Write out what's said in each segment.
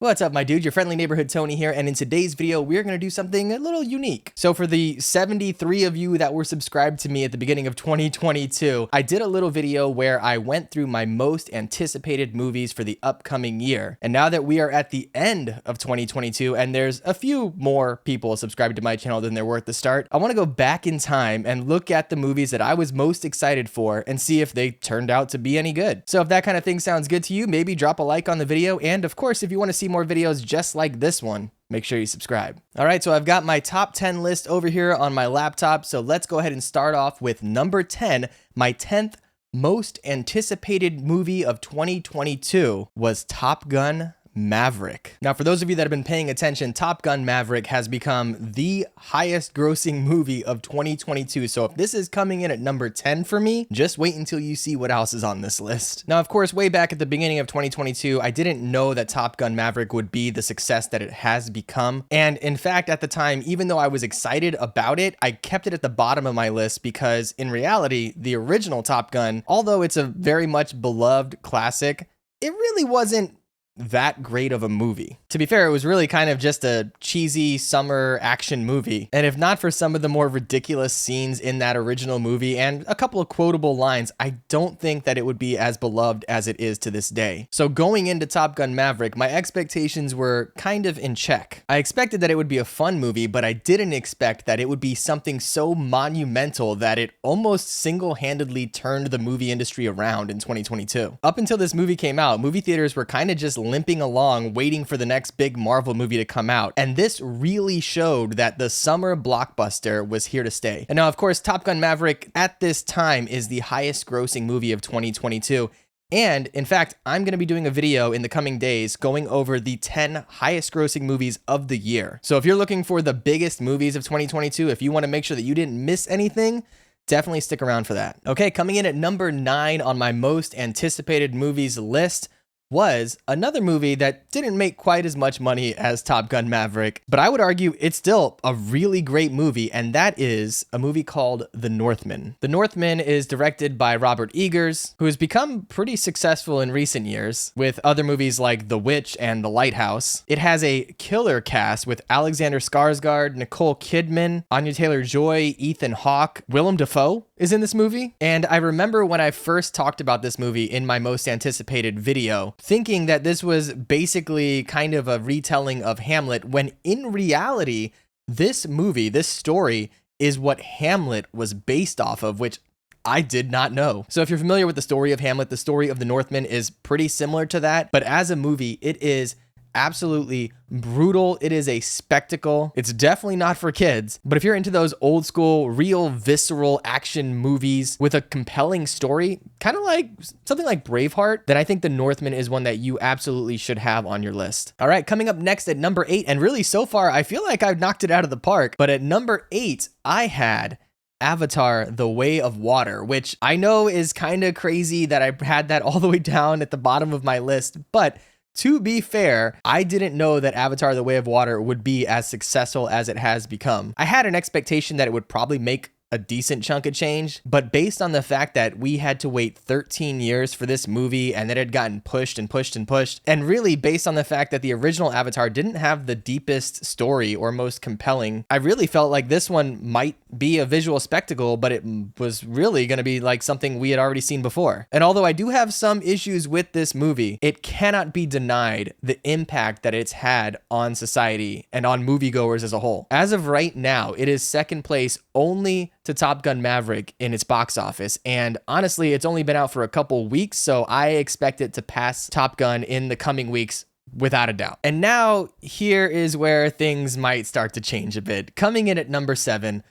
What's up, my dude? Your friendly neighborhood Tony here, and in today's video, we're going to do something a little unique. So for the 73 of you that were subscribed to me at the beginning of 2022, I did a little video where I went through my most anticipated movies for the upcoming year. And now that we are at the end of 2022, and there's a few more people subscribed to my channel than there were at the start, I want to go back in time and look at the movies that I was most excited for and see if they turned out to be any good. So if that kind of thing sounds good to you, maybe drop a like on the video, and of course, if you want to see more videos just like this one, make sure you subscribe. All right, so I've got my top 10 list over here on my laptop, so let's go ahead and start off with number 10. My 10th most anticipated movie of 2022 was Top Gun Maverick. Now, for those of you that have been paying attention, Top Gun Maverick has become the highest grossing movie of 2022. So if this is coming in at number 10 for me, just wait until you see what else is on this list. Now, of course, way back at the beginning of 2022, I didn't know that Top Gun Maverick would be the success that it has become. And in fact, at the time, even though I was excited about it, I kept it at the bottom of my list because in reality, the original Top Gun, although it's a very much beloved classic, it really wasn't that great of a movie. To be fair, it was really kind of just a cheesy summer action movie. And if not for some of the more ridiculous scenes in that original movie and a couple of quotable lines, I don't think that it would be as beloved as it is to this day. So going into Top Gun Maverick, my expectations were kind of in check. I expected that it would be a fun movie, but I didn't expect that it would be something so monumental that it almost single-handedly turned the movie industry around in 2022. Up until this movie came out, movie theaters were kind of just limping along, waiting for the next big Marvel movie to come out. And this really showed that the summer blockbuster was here to stay. And now, of course, Top Gun Maverick at this time is the highest grossing movie of 2022. And in fact, I'm going to be doing a video in the coming days going over the 10 highest grossing movies of the year. So if you're looking for the biggest movies of 2022, if you want to make sure that you didn't miss anything, definitely stick around for that. Okay, coming in at number 9 on my most anticipated movies list was another movie that didn't make quite as much money as Top Gun Maverick, but I would argue it's still a really great movie, and that is a movie called The Northman. The Northman is directed by Robert Eggers, who has become pretty successful in recent years with other movies like The Witch and The Lighthouse. It has a killer cast with Alexander Skarsgård, Nicole Kidman, Anya Taylor-Joy, Ethan Hawke, Willem Dafoe is in this movie. And I remember when I first talked about this movie in my most anticipated video, thinking that this was basically kind of a retelling of Hamlet, when in reality, this movie, this story, is what Hamlet was based off of, which I did not know. So if you're familiar with the story of Hamlet, the story of the Northman is pretty similar to that, but as a movie, it is absolutely brutal. It is a spectacle. It's definitely not for kids, but if you're into those old school, real visceral action movies with a compelling story, kind of like something like Braveheart, then I think The Northman is one that you absolutely should have on your list. All right, coming up next at number 8, and really so far, I feel like I've knocked it out of the park, but at number 8, I had Avatar: The Way of Water, which I know is kind of crazy that I had that all the way down at the bottom of my list, but to be fair, I didn't know that Avatar: The Way of Water would be as successful as it has become. I had an expectation that it would probably make a decent chunk of change, but based on the fact that we had to wait 13 years for this movie and that it had gotten pushed and pushed and pushed, and really based on the fact that the original Avatar didn't have the deepest story or most compelling, I really felt like this one might be a visual spectacle, but it was really going to be like something we had already seen before. And although I do have some issues with this movie, it cannot be denied the impact that it's had on society and on moviegoers as a whole. As of right now, it is second place only to Top Gun Maverick in its box office. And honestly, it's only been out for a couple weeks, so I expect it to pass Top Gun in the coming weeks without a doubt. And now here is where things might start to change a bit. Coming in at number 7,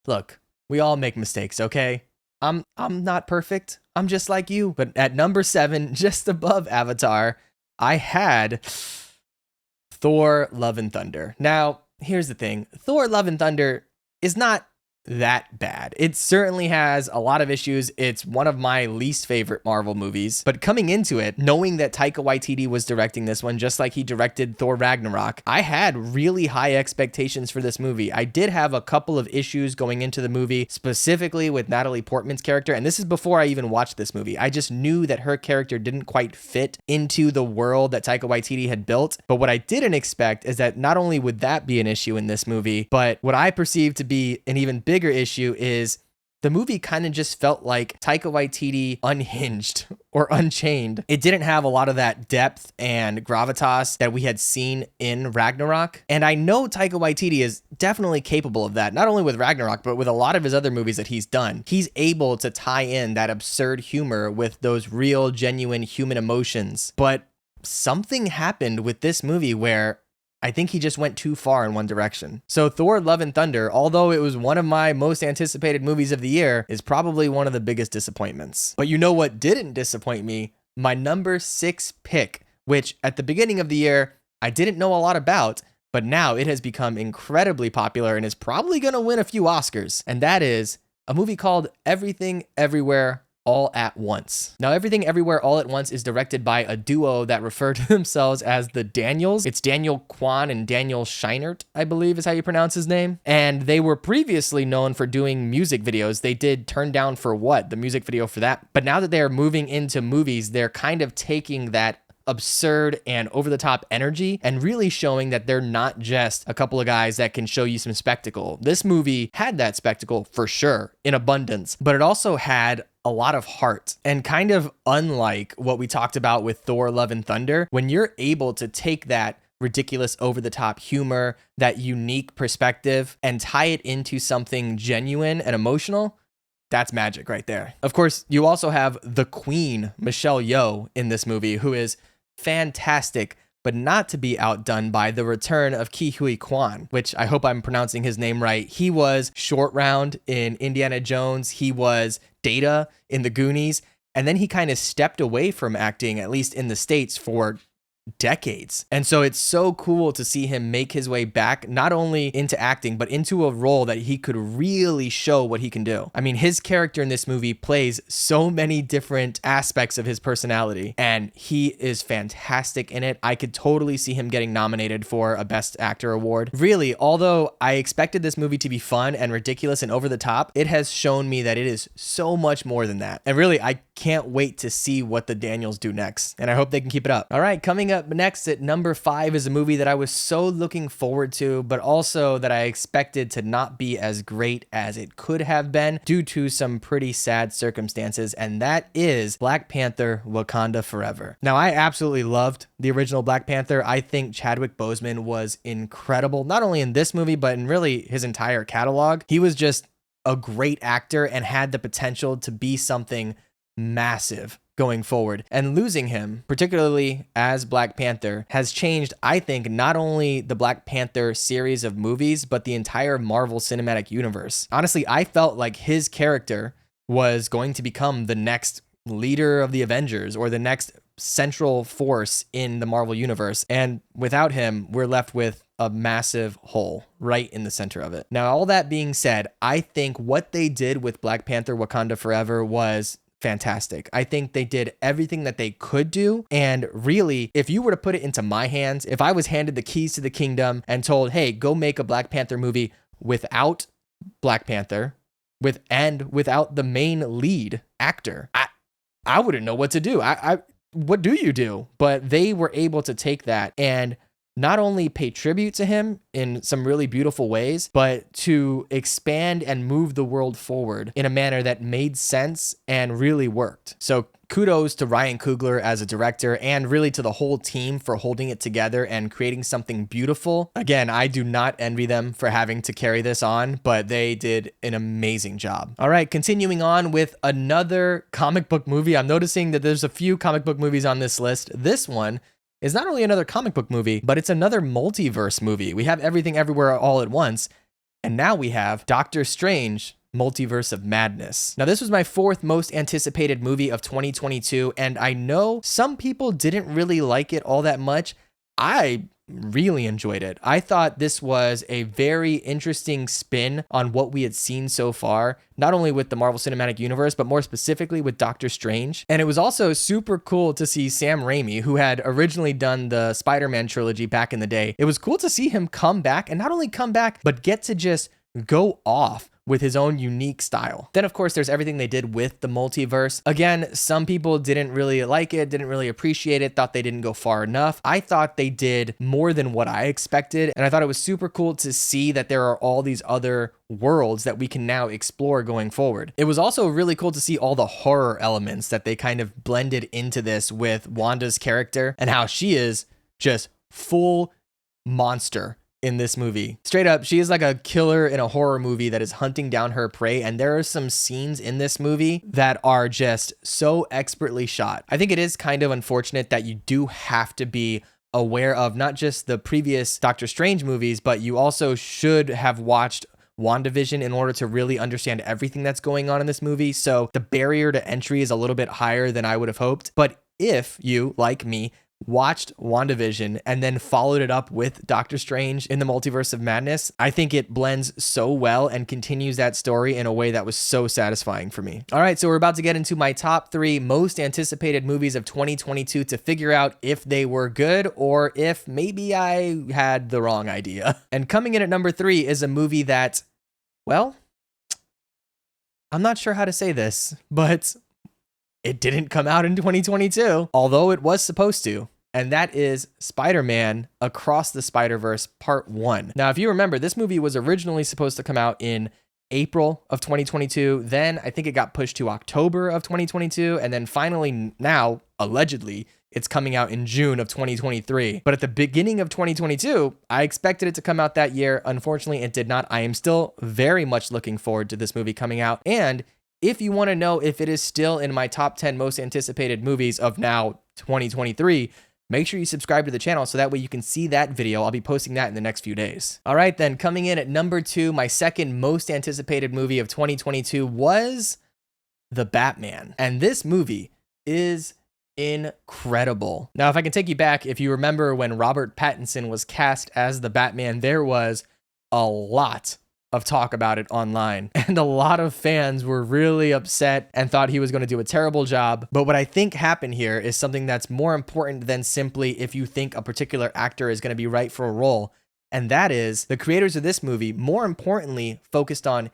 look, we all make mistakes, okay? I'm not perfect. I'm just like you. But at number 7, just above Avatar, I had Thor: Love and Thunder. Now, here's the thing. Thor: Love and Thunder is not that bad. It certainly has a lot of issues. It's one of my least favorite Marvel movies. But coming into it, knowing that Taika Waititi was directing this one, just like he directed Thor Ragnarok, I had really high expectations for this movie. I did have a couple of issues going into the movie, specifically with Natalie Portman's character. And this is before I even watched this movie. I just knew that her character didn't quite fit into the world that Taika Waititi had built. But what I didn't expect is that not only would that be an issue in this movie, but what I perceive to be an even bigger issue is the movie kind of just felt like Taika Waititi unhinged or unchained. It didn't have a lot of that depth and gravitas that we had seen in Ragnarok. And I know Taika Waititi is definitely capable of that, not only with Ragnarok, but with a lot of his other movies that he's done. He's able to tie in that absurd humor with those real, genuine human emotions. But something happened with this movie where I think he just went too far in one direction. So Thor Love and Thunder, although it was one of my most anticipated movies of the year, is probably one of the biggest disappointments. But you know what didn't disappoint me? My number 6 pick, which at the beginning of the year, I didn't know a lot about, but now it has become incredibly popular and is probably going to win a few Oscars. And that is a movie called Everything Everywhere All at Once. Now, Everything Everywhere All at Once is directed by a duo that refer to themselves as the Daniels. It's Daniel Kwan and Daniel Scheinert, I believe is how you pronounce his name. And they were previously known for doing music videos. They did Turn Down for What, the music video for that. But now that they're moving into movies, they're kind of taking that absurd and over-the-top energy and really showing that they're not just a couple of guys that can show you some spectacle. This movie had that spectacle for sure in abundance, but it also had a lot of heart. And kind of unlike what we talked about with Thor Love and Thunder, when you're able to take that ridiculous over-the-top humor, that unique perspective, and tie it into something genuine and emotional, that's magic right there. Of course, you also have the Queen, Michelle Yeoh, in this movie, who is fantastic, but not to be outdone by the return of Ke Huy Quan, which I hope I'm pronouncing his name right. He was Short Round in Indiana Jones. He was Data in The Goonies. And then he kind of stepped away from acting, at least in the States, for decades. And so it's so cool to see him make his way back, not only into acting, but into a role that he could really show what he can do. I mean, his character in this movie plays so many different aspects of his personality, and he is fantastic in it. I could totally see him getting nominated for a Best Actor award. Really, although I expected this movie to be fun and ridiculous and over the top, it has shown me that it is so much more than that. And really, I can't wait to see what the Daniels do next, and I hope they can keep it up. All right, coming up next at number 5 is a movie that I was so looking forward to, but also that I expected to not be as great as it could have been due to some pretty sad circumstances, and that is Black Panther: Wakanda Forever. Now, I absolutely loved the original Black Panther. I think Chadwick Boseman was incredible, not only in this movie, but in really his entire catalog. He was just a great actor and had the potential to be something massive going forward. And losing him, particularly as Black Panther, has changed, I think, not only the Black Panther series of movies, but the entire Marvel Cinematic Universe. Honestly, I felt like his character was going to become the next leader of the Avengers or the next central force in the Marvel Universe. And without him, we're left with a massive hole right in the center of it. Now, all that being said, I think what they did with Black Panther: Wakanda Forever was fantastic. I think they did everything that they could do. And really, if you were to put it into my hands, if I was handed the keys to the kingdom and told, hey, go make a Black Panther movie without Black Panther, without the main lead actor, I wouldn't know what to do. What do you do? But they were able to take that and not only pay tribute to him in some really beautiful ways, but to expand and move the world forward in a manner that made sense and really worked. So kudos to Ryan Coogler as a director and really to the whole team for holding it together and creating something beautiful. Again, I do not envy them for having to carry this on, but they did an amazing job. All right, continuing on with another comic book movie. I'm noticing that there's a few comic book movies on this list. This one is not only another comic book movie, but it's another multiverse movie. We have Everything Everywhere All at Once, and now we have Doctor Strange: Multiverse of Madness. Now, this was my 4th most anticipated movie of 2022, and I know some people didn't really like it all that much. I really enjoyed it. I thought this was a very interesting spin on what we had seen so far, not only with the Marvel Cinematic Universe, but more specifically with Doctor Strange. And it was also super cool to see Sam Raimi, who had originally done the Spider-Man trilogy back in the day. It was cool to see him come back, and not only come back, but get to just go off with his own unique style. Then, of course, there's everything they did with the multiverse. Again, some people didn't really like it, didn't really appreciate it, thought they didn't go far enough. I thought they did more than what I expected, and I thought it was super cool to see that there are all these other worlds that we can now explore going forward. It was also really cool to see all the horror elements that they kind of blended into this with Wanda's character and how she is just full monster in this movie. Straight up, she is like a killer in a horror movie that is hunting down her prey, and there are some scenes in this movie that are just so expertly shot. I think it is kind of unfortunate that you do have to be aware of not just the previous Doctor Strange movies, but you also should have watched WandaVision in order to really understand everything that's going on in this movie. So the barrier to entry is a little bit higher than I would have hoped. But if you, like me, watched WandaVision and then followed it up with Doctor Strange in the Multiverse of Madness, I think it blends so well and continues that story in a way that was so satisfying for me. All right, so we're about to get into my top 3 most anticipated movies of 2022 to figure out if they were good or if maybe I had the wrong idea. And coming in at number 3 is a movie that, well, I'm not sure how to say this, but it didn't come out in 2022, although it was supposed to. And that is Spider-Man Across the Spider-Verse Part 1. Now, if you remember, this movie was originally supposed to come out in April of 2022. Then I think it got pushed to October of 2022. And then finally now, allegedly, it's coming out in June of 2023. But at the beginning of 2022, I expected it to come out that year. Unfortunately, it did not. I am still very much looking forward to this movie coming out. And if you want to know if it is still in my top 10 most anticipated movies of now 2023, make sure you subscribe to the channel so that way you can see that video. I'll be posting that in the next few days. All right, then coming in at number 2, my second most anticipated movie of 2022 was The Batman. And this movie is incredible. Now, if I can take you back, if you remember when Robert Pattinson was cast as the Batman, there was a lot of talk about it online, and a lot of fans were really upset and thought he was going to do a terrible job. But what I think happened here is something that's more important than simply if you think a particular actor is going to be right for a role, and that is the creators of this movie, more importantly, focused on,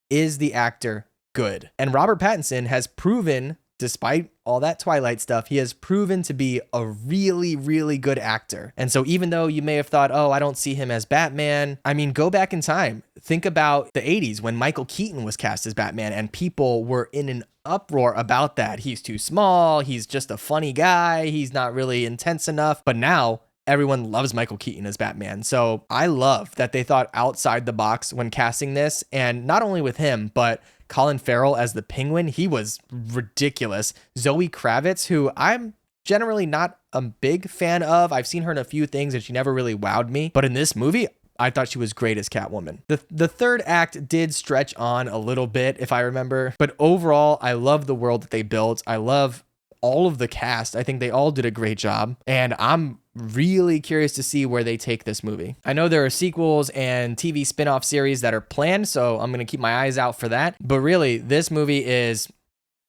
is the actor good? And Robert Pattinson has proven, despite all that Twilight stuff, he has proven to be a really, really good actor. And so even though you may have thought, oh, I don't see him as Batman, I mean, go back in time. Think about the 80s when Michael Keaton was cast as Batman and people were in an uproar about that. He's too small. He's just a funny guy. He's not really intense enough. But now everyone loves Michael Keaton as Batman. So I love that they thought outside the box when casting this, and not only with him, but Colin Farrell as the Penguin, he was ridiculous. Zoe Kravitz, who I'm generally not a big fan of. I've seen her in a few things and she never really wowed me. But in this movie, I thought she was great as Catwoman. The third act did stretch on a little bit, if I remember. But overall, I love the world that they built. I love all of the cast. I think they all did a great job. And I'm really curious to see where they take this movie. I know there are sequels and TV spin-off series that are planned, so I'm going to keep my eyes out for that. But really, this movie is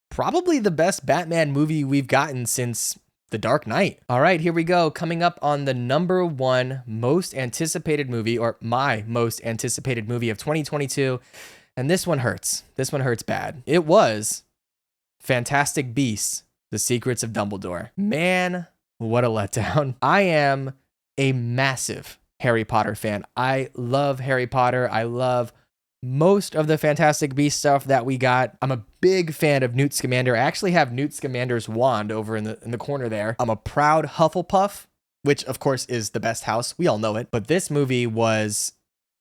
probably the best Batman movie we've gotten since The Dark Knight. All right, here we go. Coming up on the number 1 most anticipated movie, or my most anticipated movie of 2022. And this one hurts. This one hurts bad. It was Fantastic Beasts: The Secrets of Dumbledore. Man, what a letdown. I am a massive Harry Potter fan. I love Harry Potter. I love most of the Fantastic Beasts stuff that we got. I'm a big fan of Newt Scamander. I actually have Newt Scamander's wand over in the corner there. I'm a proud Hufflepuff, which of course is the best house. We all know it. But this movie was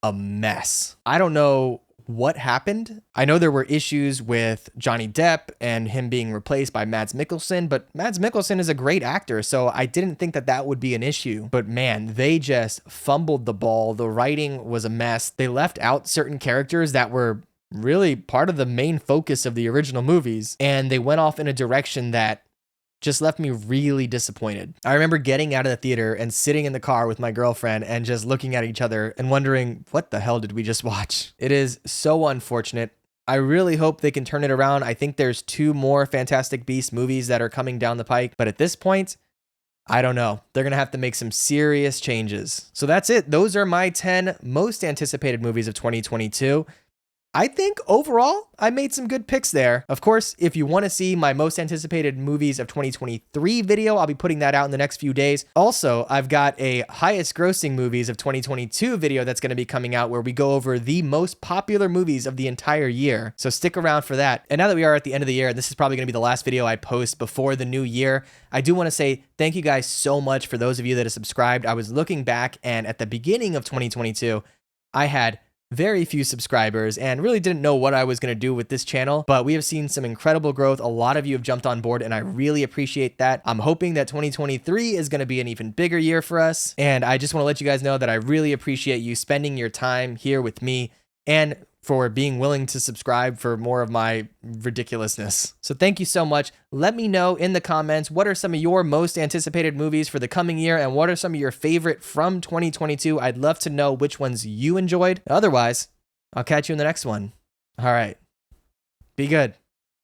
a mess. I don't know what happened. I know there were issues with Johnny Depp and him being replaced by Mads Mikkelsen, but Mads Mikkelsen is a great actor, so I didn't think that that would be an issue. But man, they just fumbled the ball. The writing was a mess. They left out certain characters that were really part of the main focus of the original movies, and they went off in a direction that just left me really disappointed. I remember getting out of the theater and sitting in the car with my girlfriend and just looking at each other and wondering, what the hell did we just watch? It is so unfortunate. I really hope they can turn it around. I think there's 2 more Fantastic Beasts movies that are coming down the pike, but at this point, I don't know. They're going to have to make some serious changes. So that's it. Those are my 10 most anticipated movies of 2022. I think overall, I made some good picks there. Of course, if you want to see my most anticipated movies of 2023 video, I'll be putting that out in the next few days. Also, I've got a highest grossing movies of 2022 video that's going to be coming out where we go over the most popular movies of the entire year. So stick around for that. And now that we are at the end of the year, and this is probably going to be the last video I post before the new year, I do want to say thank you guys so much for those of you that have subscribed. I was looking back, and at the beginning of 2022, I had very few subscribers and really didn't know what I was going to do with this channel, but we have seen some incredible growth. A lot of you have jumped on board and I really appreciate that. I'm hoping that 2023 is going to be an even bigger year for us. And I just want to let you guys know that I really appreciate you spending your time here with me and for being willing to subscribe for more of my ridiculousness. So thank you so much. Let me know in the comments, what are some of your most anticipated movies for the coming year and what are some of your favorite from 2022? I'd love to know which ones you enjoyed. Otherwise, I'll catch you in the next one. All right. Be good.